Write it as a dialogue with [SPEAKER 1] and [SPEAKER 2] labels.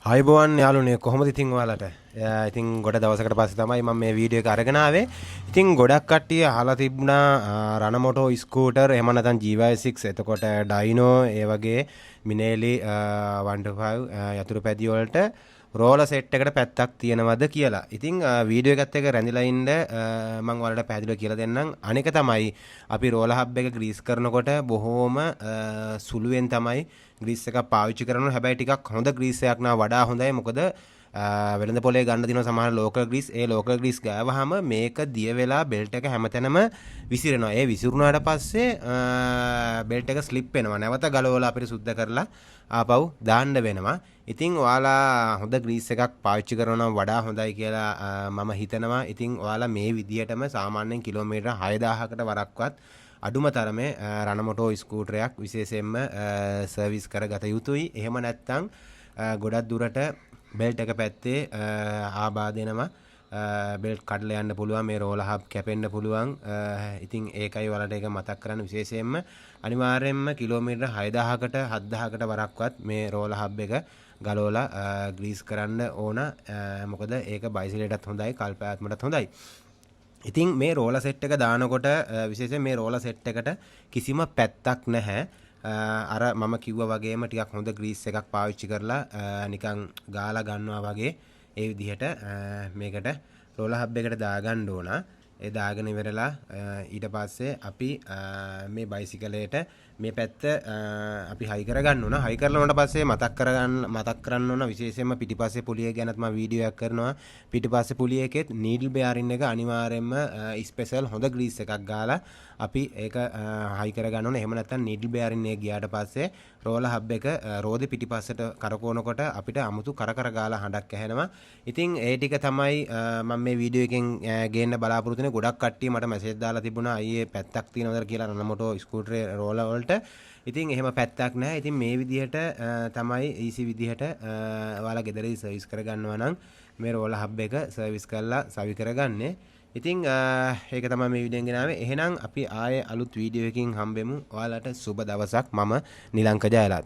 [SPEAKER 1] හයිබෝන් යාළුවනේ කොහොමද ඉතින් ඔයාලට? ඉතින් ගොඩ දවසකට පස්සේ තමයි මම මේ වීඩියෝ එක අරගෙන ආවේ. ඉතින් ගොඩක් කට්ටිය අහලා තිබුණා රණමොටෝ ස්කූටර් එහෙම නැත්නම් GY6 එතකොට ඩයිනෝ ඒ වගේ මිනේලි 125 යතුරු පැදිය වලට රෝලර් සෙට් එකට පැත්තක් තියෙනවද කියලා. ඉතින් වීඩියෝ එකත් එක්ක රැඳිලා ඉන්න මම ඔයාලට පැහැදිලිව කියලා දෙන්නම්. අනික තමයි අපි රෝලර් හබ් එක ග්‍රීස් කරනකොට බොහොම සුළුවෙන් තමයි ග්‍රීස් එකක් පාවිච්චි කරනවා. හැබැයි ටිකක් හොඳ ග්‍රීස් එකක් නා වඩා හොඳයි. මොකද වෙළඳ පොලේ ගන්න දින සමහර ලෝකල් ග්‍රීස් ඒ ලෝකල් ග්‍රීස් ගාවහම මේක දිය වෙලා බෙල්ට් එක හැමතැනම විසිරෙනවා. ඒ විසිරුණාට පස්සේ බෙල්ට් එක ස්ලිප් වෙනවා. නැවත ගලවලා අපිට සුද්ධ කරලා ආපහු දාන්න වෙනවා. ඉතින් ඔයාලා හොඳ ග්‍රීස් එකක් පාවිච්චි කරනවා නම් වඩා හොඳයි කියලා මම හිතනවා. ඉතින් ඔයාලා මේ විදිහටම සාමාන්‍යයෙන් කිලෝමීටර් 6000කට වරක්වත් අඩුම තරමේ රණමොටෝ ස්කූටරයක් විශේෂයෙන්ම සර්විස් කරගත යුතුයි. එහෙම නැත්නම් ගොඩක් දුරට බෙල්ට් එක පැත්තේ ආබාධ වෙනවා. බෙල්ට් කඩලා යන්න පුළුවන්. මේ රෝලර් හබ් කැපෙන්න පුළුවන්. ඉතින් ඒකයි ඔයාලට ඒක මතක් කරන්න විශේෂයෙන්ම අනිවාර්යයෙන්ම කිලෝමීටර් 6000කට 7000කට වරක්වත් මේ රෝලර් හබ් එක ගලවලා ග්‍රීස් කරන්න ඕන. මොකද ඒක බයිසිකලයටත් හොඳයි, කල්පයාත්මටත් හොඳයි. ඉතින් මේ රෝලර් සෙට් එක දානකොට විශේෂයෙන් මේ රෝලර් සෙට් එකට කිසිම පැත්තක් නැහැ. අර මම කිව්වා වගේම ටිකක් හොඳ ග්‍රීස් එකක් පාවිච්චි කරලා නිකන් ගාලා ගන්නවා වගේ ඒ විදිහට මේකට රෝලර් හබ් එකට දාගන්න ඕන. ඒ දාගෙන ඉවරලා ඊට පස්සේ අපි මේ බයිසිකලයට මේ පැත්ත අපි හයි කරගන්න ඕන. හයි කරලා උනට පස්සේ මතක් කරන්න ඕන විශේෂයෙන්ම පිටිපස්සේ පුලිය ගැනත් මම වීඩියෝ එකක් කරනවා. පිටිපස්සේ පුලිය එකෙත් නීඩල් බෙයාරින් එක අනිවාර්යයෙන්ම ස්පෙෂල් හොඳ ග්‍රීස් එකක් ගාලා අපි ඒක හයි කරගන්න ඕන. එහෙම නැත්නම් නීඩල් බෙයාරින් එක ගියාට පස්සේ රෝලර් හබ් එක රෝදේ පිටිපස්සට කරකවනකොට අපිට අමුතු කර ගාලා හඬක් ඇහෙනවා. ඉතින් ඒ ටික තමයි මම මේ වීඩියෝ එකෙන් ගේන්න බලාපොරොත්තු වෙන්නේ. ගොඩක් කට්ටිය මට මැසේජ් දාලා තිබුණා අයියේ පැත්තක් තියෙනවද කියලා රණමොටෝ ස්කූටරේ රෝලර් වලට. ඉතින් එහෙම පැත්තක් නැහැ. ඉතින් මේ විදිහට තමයි ඊසි විදිහට ඔයාලා ගෙදරදී සර්විස් කරගන්නවා නම් මේ රෝලර් හබ් එක සර්විස් කරලා සවි කරගන්නේ. ඉතින් ඒක තමයි මේ වීඩියෝෙන් ගෙනාවේ. එහෙනම් අපි ආයේ අලුත් වීඩියෝ එකකින් හම්බෙමු. ඔයාලට සුබ දවසක්. මම නිලංක ජයලත්.